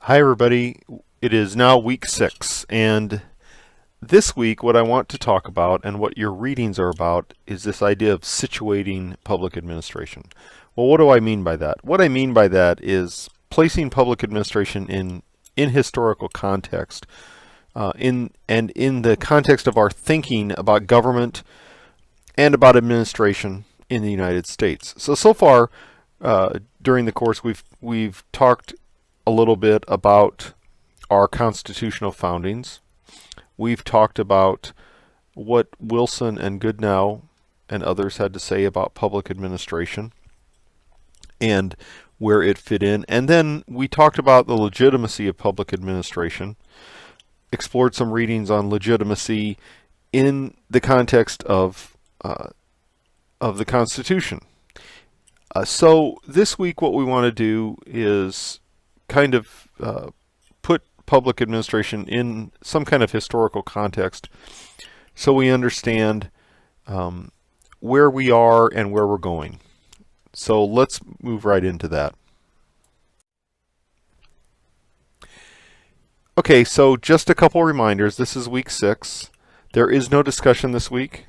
Hi, everybody. It is now week 6, and this week what I want to talk about and what your readings are about is this idea of situating public administration. Well, what do I mean by that? What I mean by that is placing public administration in historical context, in the context of our thinking about government and about administration in the United States. So far, during the course, we've talked a little bit about our constitutional foundings. We've talked about what Wilson and Goodnow and others had to say about public administration and where it fit in. And then we talked about the legitimacy of public administration, explored some readings on legitimacy in the context of the Constitution. So this week what we want to do is kind of put public administration in some kind of historical context so we understand where we are and where we're going. So let's move right into that. Okay, so just a couple reminders. This is week 6. There is no discussion this week.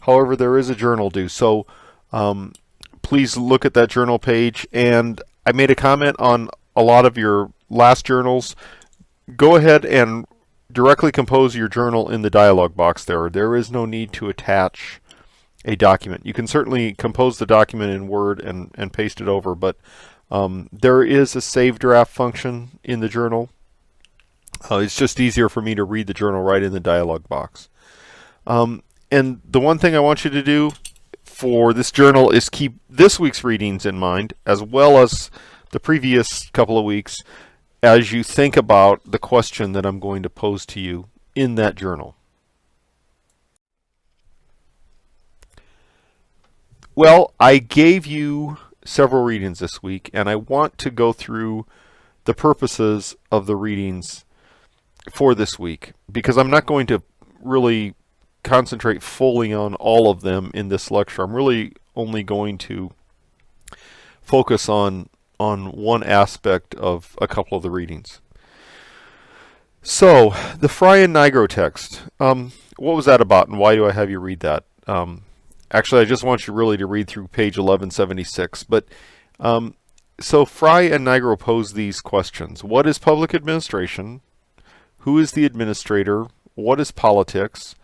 However, there is a journal due. So please look at that journal page. And I made a comment on a lot of your last journals. Go ahead and directly compose your journal in the dialog box there. There is no need to attach a document. You can certainly compose the document in Word and paste it over, but there is a save draft function in the journal. It's just easier for me to read the journal right in the dialog box. And the one thing I want you to do for this journal is keep this week's readings in mind, as well as the previous couple of weeks, as you think about the question that I'm going to pose to you in that journal. Well, I gave you several readings this week, and I want to go through the purposes of the readings for this week, because I'm not going to really concentrate fully on all of them in this lecture. I'm really only going to focus on one aspect of a couple of the readings. So, the Fry and Nigro text. What was that about, and why do I have you read that? Actually, I just want you really to read through page 1176. But so Fry and Nigro pose these questions. What is public administration? Who is the administrator? What is politics?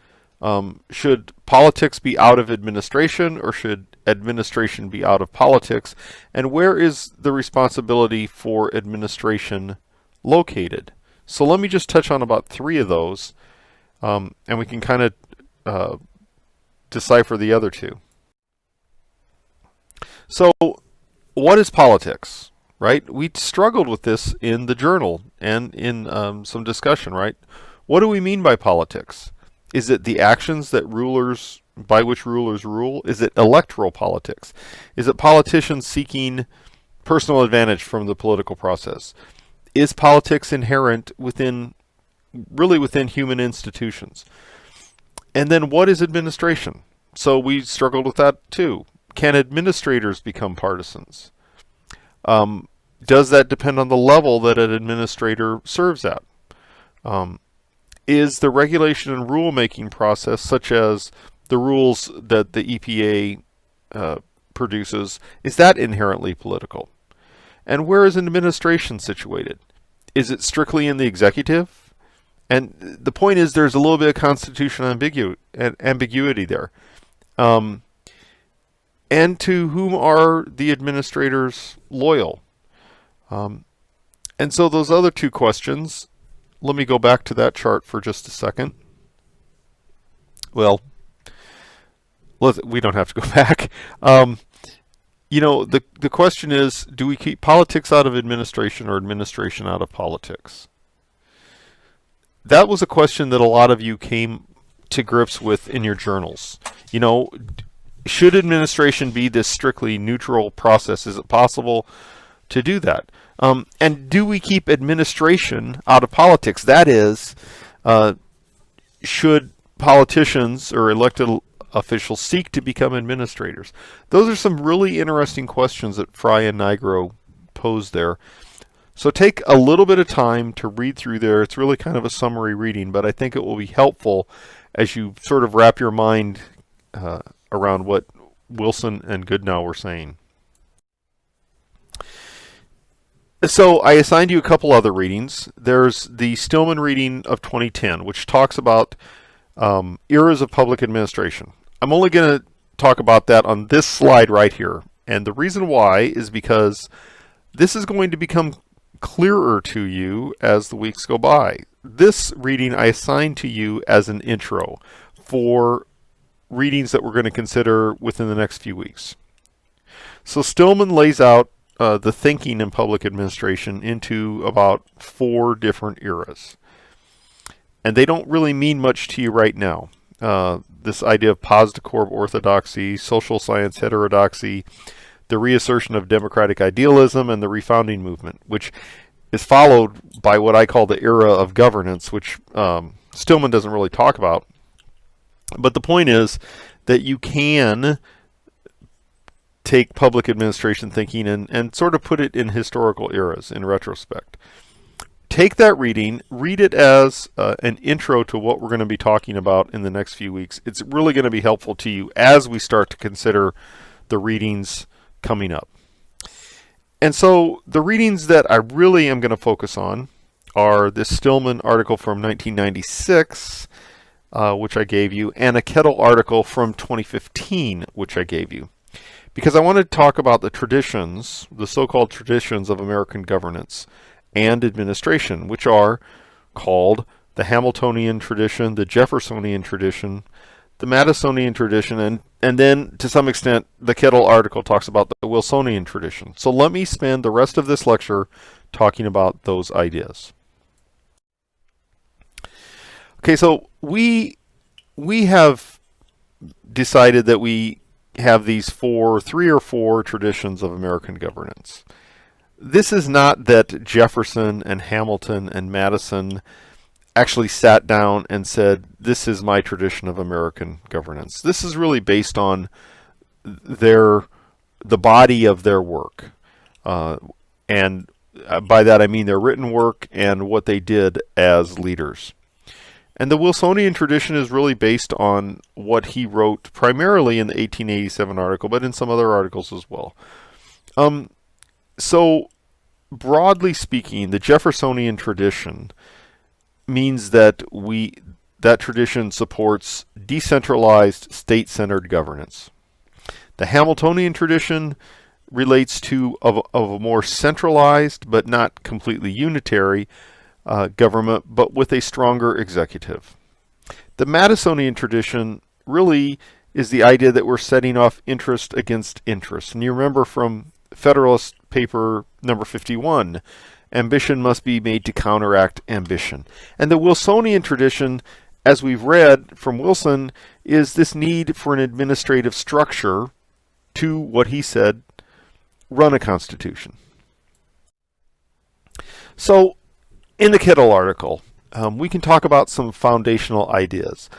Should politics be out of administration, or should administration be out of politics? And where is the responsibility for administration located? So let me just touch on about 3 of those, and we can kind of decipher the other 2. So what is politics, right? We struggled with this in the journal and in some discussion, right? What do we mean by politics? Is it the actions by which rulers rule? Is it electoral politics? Is it politicians seeking personal advantage from the political process? Is politics inherent within human institutions? And then what is administration? So we struggled with that too. Can administrators become partisans? Does that depend on the level that an administrator serves at? Is the regulation and rulemaking process, such as the rules that the EPA produces, is that inherently political? And where is an administration situated? Is it strictly in the executive? And the point is, there's a little bit of constitutional ambiguity there. And to whom are the administrators loyal? And so those other 2 questions, let me go back to that chart for just a second. Well, we don't have to go back. The question is, do we keep politics out of administration or administration out of politics? That was a question that a lot of you came to grips with in your journals. Should administration be this strictly neutral process? Is it possible to do that? And do we keep administration out of politics? That is, should politicians or elected officials seek to become administrators? Those are some really interesting questions that Fry and Nigro pose there. So take a little bit of time to read through there. It's really kind of a summary reading, but I think it will be helpful as you sort of wrap your mind around what Wilson and Goodnow were saying. So I assigned you a couple other readings. There's the Stillman reading of 2010, which talks about eras of public administration. I'm only going to talk about that on this slide right here. And the reason why is because this is going to become clearer to you as the weeks go by. This reading I assigned to you as an intro for readings that we're going to consider within the next few weeks. So Stillman lays out the thinking in public administration into about 4 different eras. And they don't really mean much to you right now. This idea of positive orthodoxy, social science heterodoxy, the reassertion of democratic idealism, and the refounding movement, which is followed by what I call the era of governance, which Stillman doesn't really talk about. But the point is that you can take public administration thinking and sort of put it in historical eras in retrospect. Take that reading, read it as an intro to what we're going to be talking about in the next few weeks. It's really going to be helpful to you as we start to consider the readings coming up. And so the readings that I really am going to focus on are this Stillman article from 1996, which I gave you, and a Kettle article from 2015, which I gave you. Because I want to talk about the traditions, the so-called traditions of American governance and administration, which are called the Hamiltonian Tradition, the Jeffersonian Tradition, the Madisonian Tradition, and then, to some extent, the Kettle article talks about the Wilsonian Tradition. So let me spend the rest of this lecture talking about those ideas. Okay, so we have decided that we have these 3 or 4 traditions of American governance. This is not that Jefferson and Hamilton and Madison actually sat down and said, this is my tradition of American governance. This is really based on the body of their work. And by that I mean their written work and what they did as leaders. And the Wilsonian tradition is really based on what he wrote primarily in the 1887 article, but in some other articles as well. So broadly speaking, the Jeffersonian tradition means that that tradition supports decentralized, state-centered governance. The Hamiltonian tradition relates to of a more centralized but not completely unitary government, but with a stronger executive. The Madisonian tradition really is the idea that we're setting off interest against interest. And you remember from Federalist Paper number 51, ambition must be made to counteract ambition. And the Wilsonian tradition, as we've read from Wilson, is this need for an administrative structure to, what he said, run a constitution. So in the Kettle article, we can talk about some foundational ideas.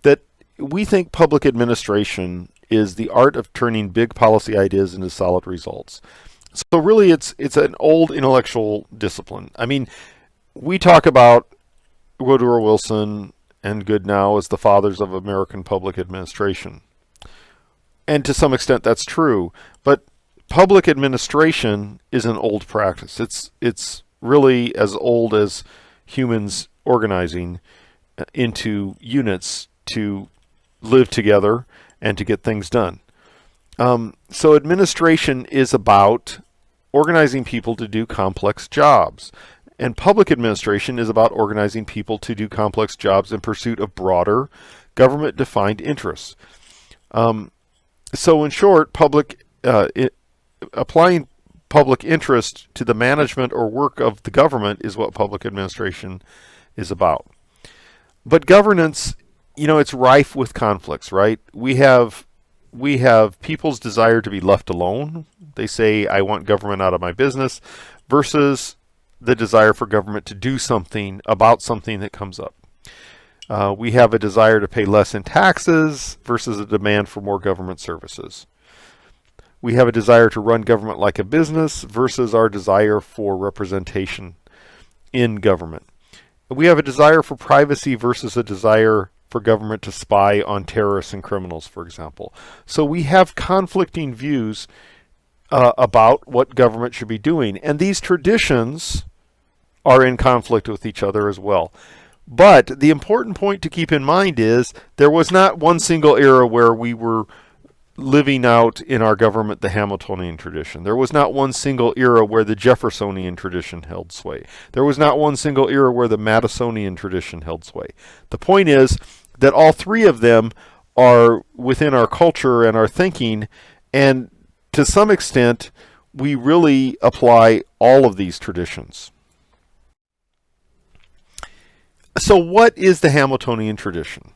That we think public administration is the art of turning big policy ideas into solid results. So really it's an old intellectual discipline. I mean, we talk about Woodrow Wilson and Goodnow as the fathers of American public administration. And to some extent that's true, but public administration is an old practice. It's really as old as humans organizing into units to live together and to get things done. So administration is about organizing people to do complex jobs. And public administration is about organizing people to do complex jobs in pursuit of broader government-defined interests. So in short, applying public interest to the management or work of the government is what public administration is about. But governance, it's rife with conflicts, right? We have people's desire to be left alone. They say, I want government out of my business, versus the desire for government to do something about something that comes up. We have a desire to pay less in taxes versus a demand for more government services. We have a desire to run government like a business versus our desire for representation in government. We have a desire for privacy versus a desire for government to spy on terrorists and criminals, for example. So we have conflicting views about what government should be doing. And these traditions are in conflict with each other as well. But the important point to keep in mind is there was not one single era where we were living out in our government the Hamiltonian tradition. There was not one single era where the Jeffersonian tradition held sway. There was not one single era where the Madisonian tradition held sway. The point is that all three of them are within our culture and our thinking, and to some extent, we really apply all of these traditions. So what is the Hamiltonian tradition?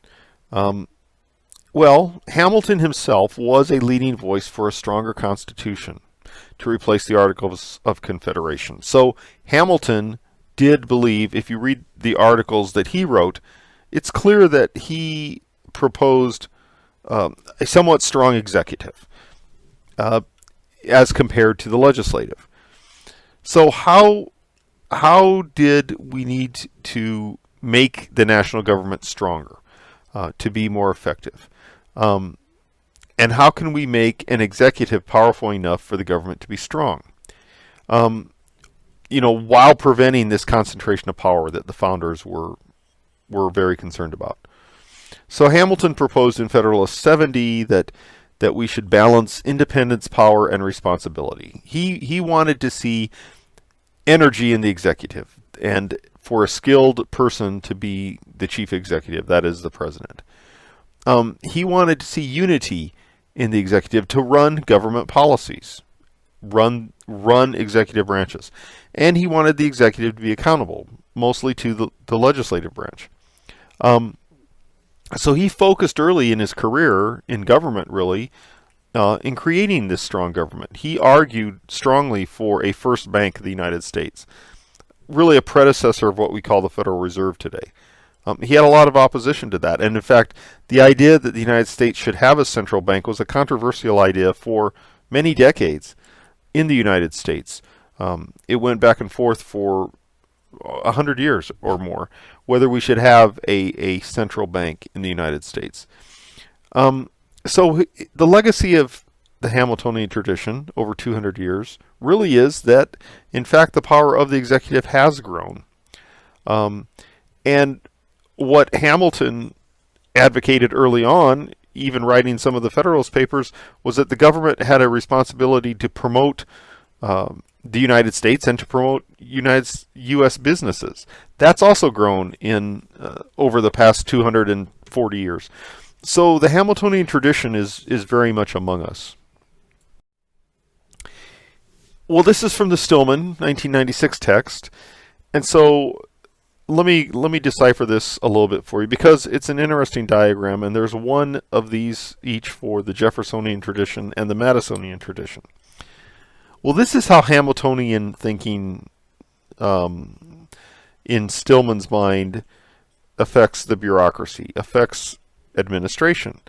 Well, Hamilton himself was a leading voice for a stronger constitution to replace the Articles of Confederation. So Hamilton did believe, if you read the articles that he wrote, it's clear that he proposed a somewhat strong executive as compared to the legislative. So how did we need to make the national government stronger to be more effective? And how can we make an executive powerful enough for the government to be strong? While preventing this concentration of power that the founders were very concerned about. So Hamilton proposed in Federalist 70 that we should balance independence, power, and responsibility. He wanted to see energy in the executive, and for a skilled person to be the chief executive, that is the president. He wanted to see unity in the executive to run government policies, run executive branches. And he wanted the executive to be accountable, mostly to the legislative branch. So he focused early in his career in government, really, in creating this strong government. He argued strongly for a first bank of the United States, really a predecessor of what we call the Federal Reserve today. He had a lot of opposition to that. And in fact, the idea that the United States should have a central bank was a controversial idea for many decades in the United States. It went back and forth for 100 years or more, whether we should have a central bank in the United States. So the legacy of the Hamiltonian tradition over 200 years really is that, in fact, the power of the executive has grown. And what Hamilton advocated early on, even writing some of the Federalist Papers, was that the government had a responsibility to promote the United States and to promote U.S. businesses. That's also grown in over the past 240 years. So the Hamiltonian tradition is very much among us. Well, this is from the Stillman 1996 text, and so let me decipher this a little bit for you, because it's an interesting diagram, and there's one of these each for the Jeffersonian tradition and the Madisonian tradition. Well, this is how Hamiltonian thinking in Stillman's mind affects the bureaucracy, affects administration.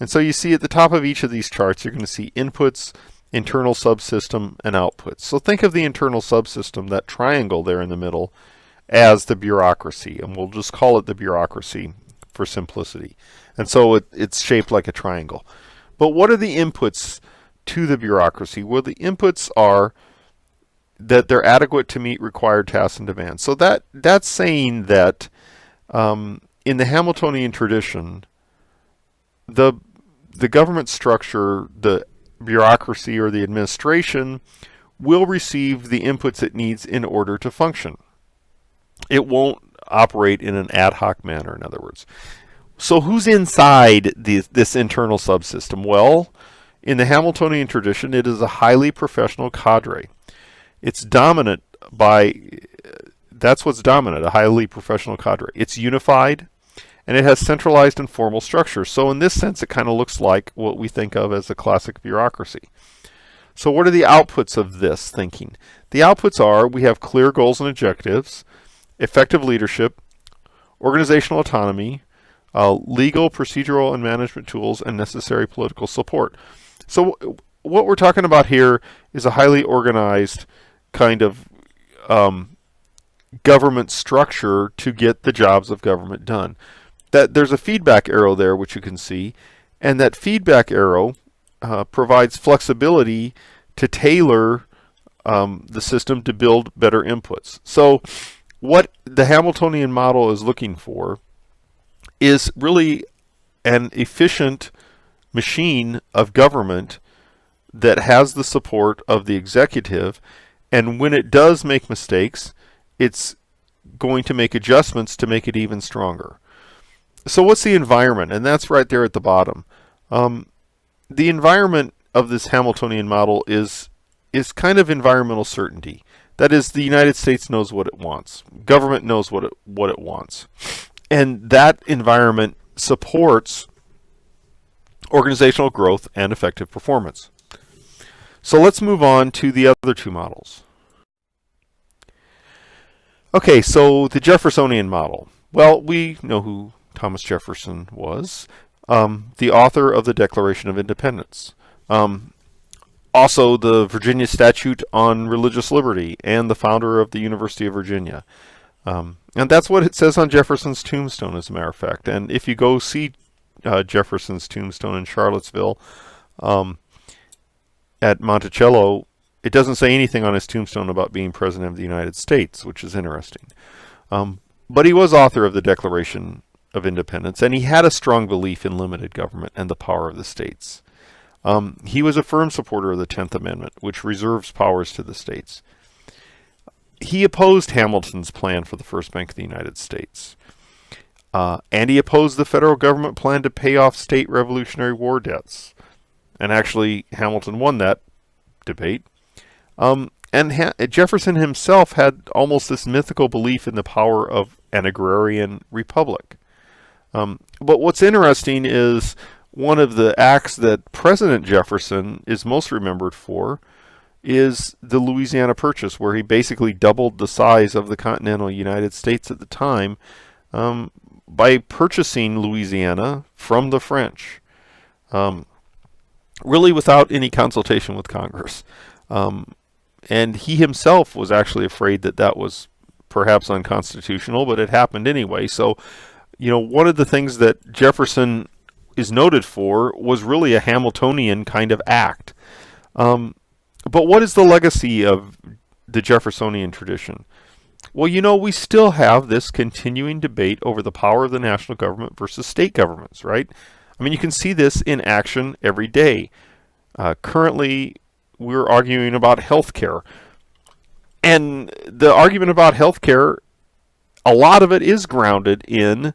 And so you see at the top of each of these charts, you're going to see inputs, internal subsystem, and outputs. So think of the internal subsystem, that triangle there in the middle, as the bureaucracy, and we'll just call it the bureaucracy for simplicity. And so it's shaped like a triangle. But what are the inputs to the bureaucracy? Well, the inputs are that they're adequate to meet required tasks and demands. So that's saying that in the Hamiltonian tradition, the government structure, the bureaucracy or the administration, will receive the inputs it needs in order to function. It won't operate in an ad hoc manner, in other words. So who's inside this internal subsystem? Well, in the Hamiltonian tradition, it is a highly professional cadre. It's dominant that's what's dominant, a highly professional cadre. It's unified, and it has centralized and formal structure. So in this sense, it kind of looks like what we think of as a classic bureaucracy. So what are the outputs of this thinking? The outputs are, we have clear goals and objectives, effective leadership, organizational autonomy, legal, procedural, and management tools, and necessary political support. So what we're talking about here is a highly organized kind of government structure to get the jobs of government done. That there's a feedback arrow there, which you can see, and that feedback arrow provides flexibility to tailor the system to build better inputs. So what the Hamiltonian model is looking for is really an efficient machine of government that has the support of the executive, and when it does make mistakes, it's going to make adjustments to make it even stronger. So what's the environment? And that's right there at the bottom. The environment of this Hamiltonian model is kind of environmental certainty. That is, the United States knows what it wants. Government knows what it wants. And that environment supports organizational growth and effective performance. So let's move on to the other two models. Okay, so the Jeffersonian model. Well, we know who Thomas Jefferson was, the author of the Declaration of Independence. Also the Virginia Statute on Religious Liberty and the founder of the University of Virginia. And that's what it says on Jefferson's tombstone, as a matter of fact. And if you go see Jefferson's tombstone in Charlottesville at Monticello, it doesn't say anything on his tombstone about being President of the United States, which is interesting. But he was author of the Declaration of Independence, and he had a strong belief in limited government and the power of the states. He was a firm supporter of the 10th Amendment, which reserves powers to the states. He opposed Hamilton's plan for the first Bank of the United States. And he opposed the federal government plan to pay off state Revolutionary War debts. And actually, Hamilton won that debate. Jefferson himself had almost this mythical belief in the power of an agrarian republic. But what's interesting is one of the acts that President Jefferson is most remembered for is the Louisiana Purchase, where he basically doubled the size of the continental United States at the time by purchasing Louisiana from the French, really without any consultation with Congress. And he himself was actually afraid that that was perhaps unconstitutional, but it happened anyway. So, one of the things that Jefferson is noted for was really a Hamiltonian kind of act. But what is the legacy of the Jeffersonian tradition? Well, we still have this continuing debate over the power of the national government versus state governments, right? I mean, you can see this in action every day. Currently, we're arguing about health care. And the argument about health care, a lot of it is grounded in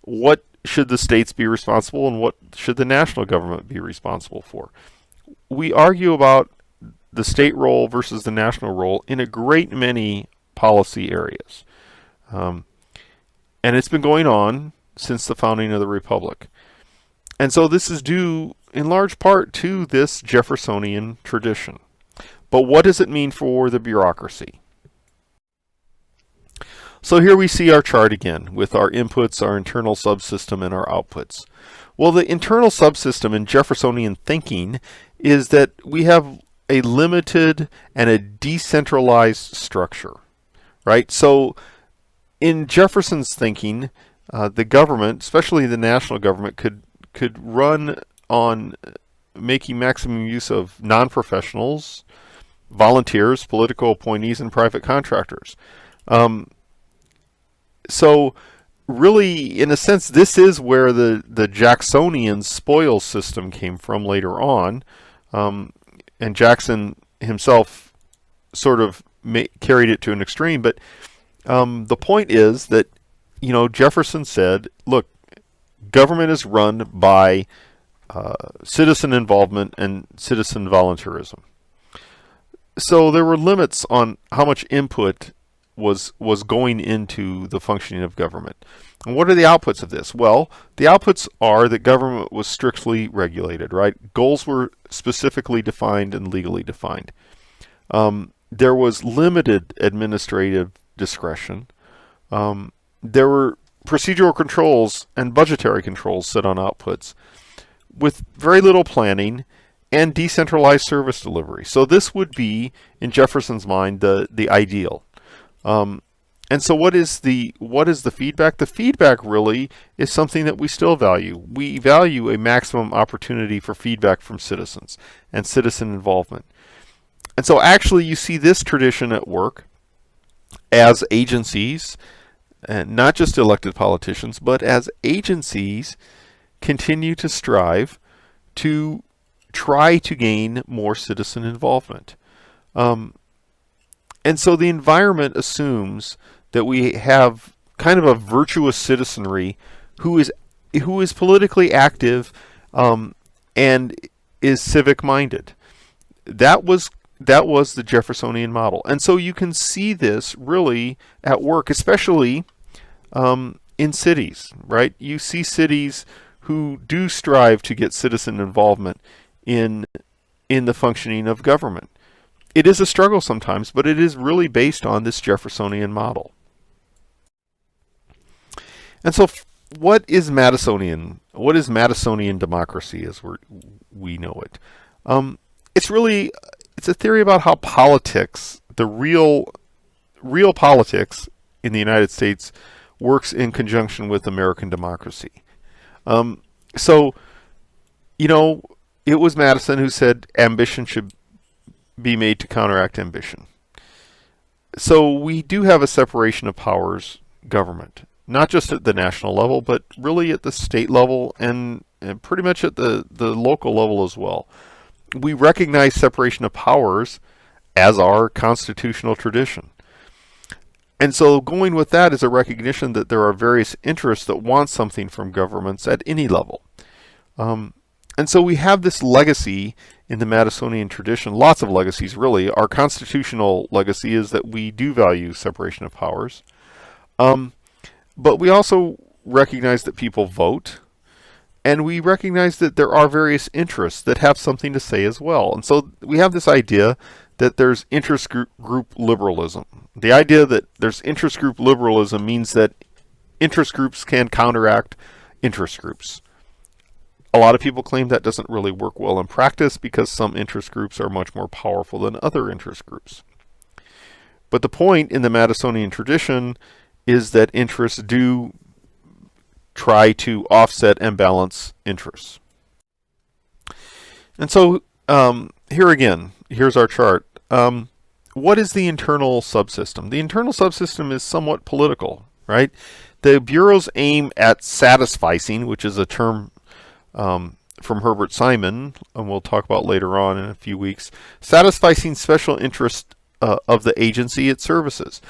what should the states be responsible and what should the national government be responsible for. We argue about the state role versus the national role in a great many policy areas. And it's been going on since the founding of the Republic. And so this is due in large part to this Jeffersonian tradition. But what does it mean for the bureaucracy? So here we see our chart again with our inputs, our internal subsystem, and our outputs. Well, the internal subsystem in Jeffersonian thinking is that we have a limited and a decentralized structure, right? So in Jefferson's thinking, the government, especially the national government, could run on making maximum use of non-professionals, volunteers, political appointees, and private contractors. So really, in a sense, this is where the Jacksonian spoils system came from later on. And Jackson himself sort of carried it to an extreme. But the point is that, Jefferson said, look, government is run by citizen involvement and citizen volunteerism. So there were limits on how much input was going into the functioning of government. And what are the outputs of this? Well, the outputs are that government was strictly regulated, right? Goals were specifically defined and legally defined. There was limited administrative discretion. There were procedural controls and budgetary controls set on outputs with very little planning and decentralized service delivery. So this would be, in Jefferson's mind, the ideal. And so what is the feedback? The feedback really is something that we still value. We value a maximum opportunity for feedback from citizens and citizen involvement. And so actually you see this tradition at work as agencies, and not just elected politicians, but as agencies continue to strive to try to gain more citizen involvement. And so the environment assumes that we have kind of a virtuous citizenry who is politically active and is civic minded. That was the Jeffersonian model. And so you can see this really at work, especially in cities, right? You see cities who do strive to get citizen involvement in the functioning of government. It is a struggle sometimes, but it is really based on this Jeffersonian model. And so what is Madisonian? What is Madisonian democracy as we know it? It's a theory about how politics, the real politics in the United States, works in conjunction with American democracy. So, it was Madison who said ambition should be made to counteract ambition. So we do have a separation of powers government, not just at the national level, but really at the state level and pretty much at the local level as well. We recognize separation of powers as our constitutional tradition. And so going with that is a recognition that there are various interests that want something from governments at any level. And so we have this legacy in the Madisonian tradition, lots of legacies really. Our constitutional legacy is that we do value separation of powers. But we also recognize that people vote, and we recognize that there are various interests that have something to say as well. And so we have this idea that there's interest group liberalism. The idea that there's interest group liberalism means that interest groups can counteract interest groups. A lot of people claim that doesn't really work well in practice because some interest groups are much more powerful than other interest groups. But the point in the Madisonian tradition is that interests do try to offset and balance interests. And so here's our chart. What is the internal subsystem? The internal subsystem is somewhat political, right? The bureaus aim at satisficing, which is a term from Herbert Simon, and we'll talk about later on in a few weeks, satisficing special interest of the agency it services.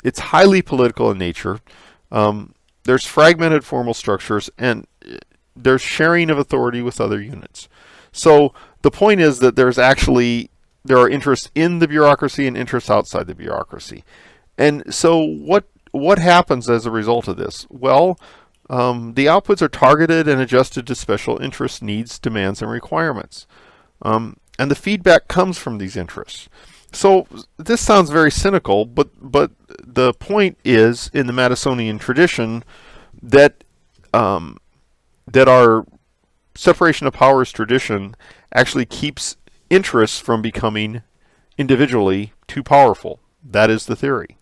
It's highly political in nature. There's fragmented formal structures, and there's sharing of authority with other units. So the point is that there are interests in the bureaucracy and interests outside the bureaucracy. And so what happens as a result of this? Well, the outputs are targeted and adjusted to special interest needs, demands, and requirements. And the feedback comes from these interests. So this sounds very cynical, but the point is, in the Madisonian tradition, that our separation of powers tradition actually keeps interests from becoming individually too powerful. That is the theory.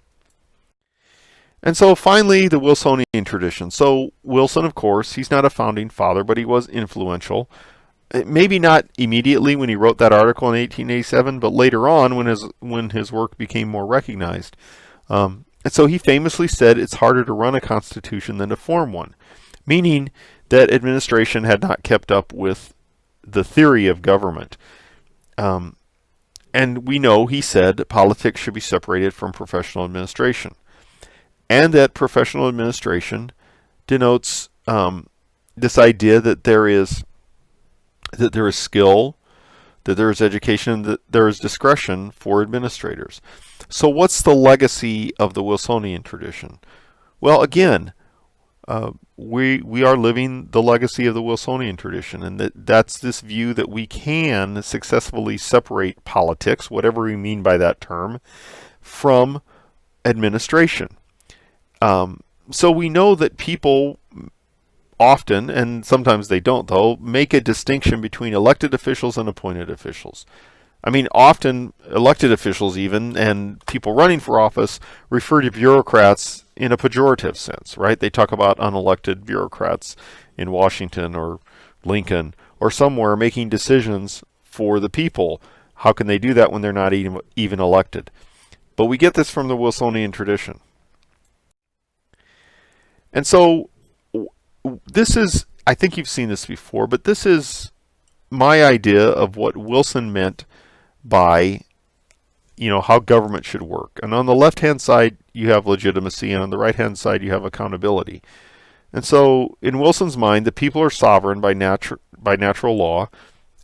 And so finally, the Wilsonian tradition. So Wilson, of course, he's not a founding father, but he was influential. Maybe not immediately when he wrote that article in 1887, but later on when his work became more recognized. And so he famously said it's harder to run a constitution than to form one, meaning that administration had not kept up with the theory of government. And we know he said politics should be separated from professional administration, and that professional administration denotes this idea that there is skill, that there is education, that there is discretion for administrators. So what's the legacy of the Wilsonian tradition? Well, again, we are living the legacy of the Wilsonian tradition, and that's this view that we can successfully separate politics, whatever we mean by that term, from administration. So we know that people often, and sometimes they don't though, make a distinction between elected officials and appointed officials. I mean, often elected officials even, and people running for office, refer to bureaucrats in a pejorative sense, right? They talk about unelected bureaucrats in Washington or Lincoln or somewhere making decisions for the people. How can they do that when they're not even elected? But we get this from the Wilsonian tradition. And so this is, I think you've seen this before, but this is my idea of what Wilson meant by, how government should work. And on the left-hand side, you have legitimacy, and on the right-hand side, you have accountability. And so in Wilson's mind, the people are sovereign by natural law,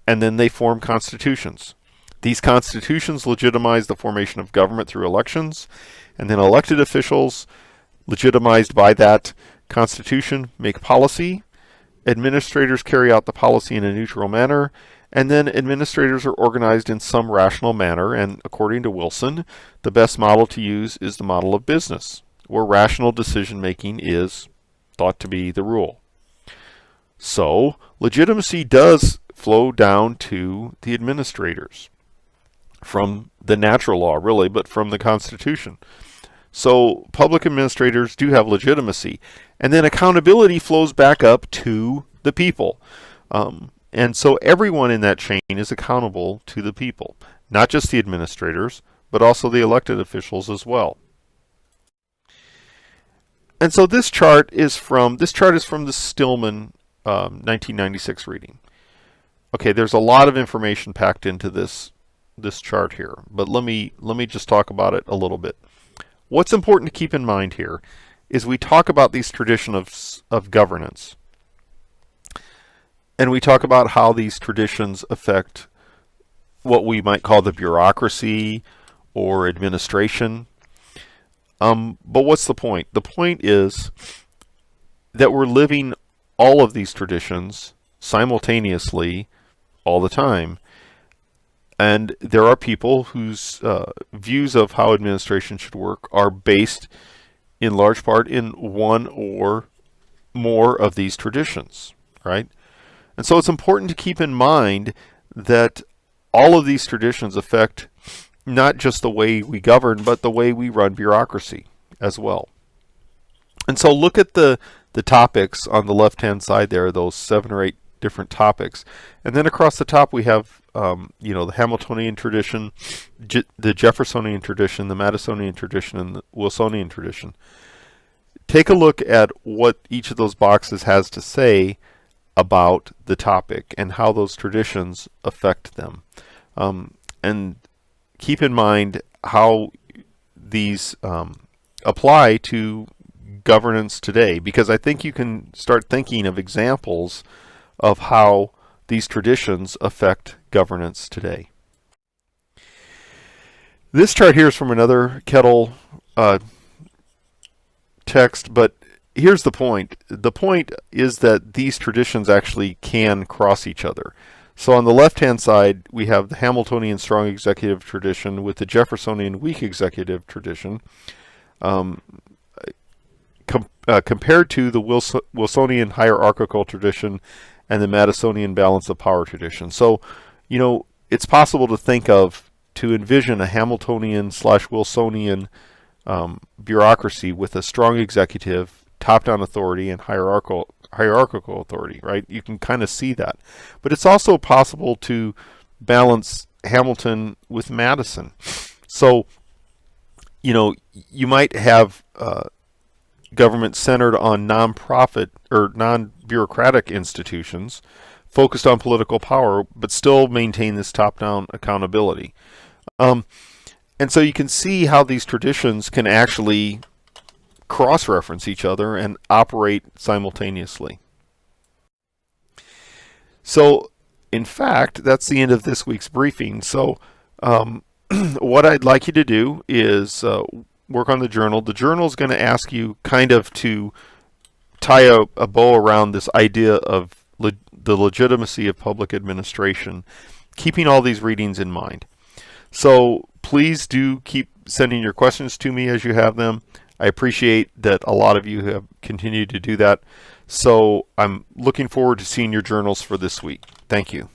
and then they form constitutions. These constitutions legitimize the formation of government through elections, and then elected officials, legitimized by that constitution, make policy. Administrators carry out the policy in a neutral manner, and then administrators are organized in some rational manner, and according to Wilson, the best model to use is the model of business, where rational decision-making is thought to be the rule. So, legitimacy does flow down to the administrators, from the natural law, really, but from the Constitution. So, public administrators do have legitimacy, and then accountability flows back up to the people. And so everyone in that chain is accountable to the people, not just the administrators, but also the elected officials as well. And so this chart is from the Stillman 1996 reading. Okay, there's a lot of information packed into this chart here, but let me just talk about it a little bit. What's important to keep in mind here is we talk about these traditions of governance. And we talk about how these traditions affect what we might call the bureaucracy or administration. But what's the point? The point is that we're living all of these traditions simultaneously all the time. And there are people whose views of how administration should work are based in large part in one or more of these traditions, right? And so it's important to keep in mind that all of these traditions affect not just the way we govern, but the way we run bureaucracy as well. And so look at the topics on the left-hand side there, those 7 or 8 different topics. And then across the top we have, the Hamiltonian Tradition, the Jeffersonian Tradition, the Madisonian Tradition, and the Wilsonian Tradition. Take a look at what each of those boxes has to say about the topic and how those traditions affect them. And keep in mind how these apply to governance today, because I think you can start thinking of examples of how these traditions affect governance today. This chart here is from another Kettle text, but here's the point. The point is that these traditions actually can cross each other. So on the left-hand side, we have the Hamiltonian strong executive tradition with the Jeffersonian weak executive tradition, compared to the Wilsonian hierarchical tradition and the Madisonian balance of power tradition. So, it's possible to envision a Hamiltonian / Wilsonian bureaucracy with a strong executive, top-down authority, and hierarchical authority, right? You can kind of see that. But it's also possible to balance Hamilton with Madison. So, you might have government centered on nonprofit or non-bureaucratic institutions focused on political power, but still maintain this top-down accountability. And so you can see how these traditions can actually cross-reference each other and operate simultaneously. So, in fact, that's the end of this week's briefing. So, what I'd like you to do is work on the journal. The journal is going to ask you kind of to tie a bow around this idea of the legitimacy of public administration, keeping all these readings in mind. So please do keep sending your questions to me as you have them. I appreciate that a lot of you have continued to do that. So I'm looking forward to seeing your journals for this week. Thank you.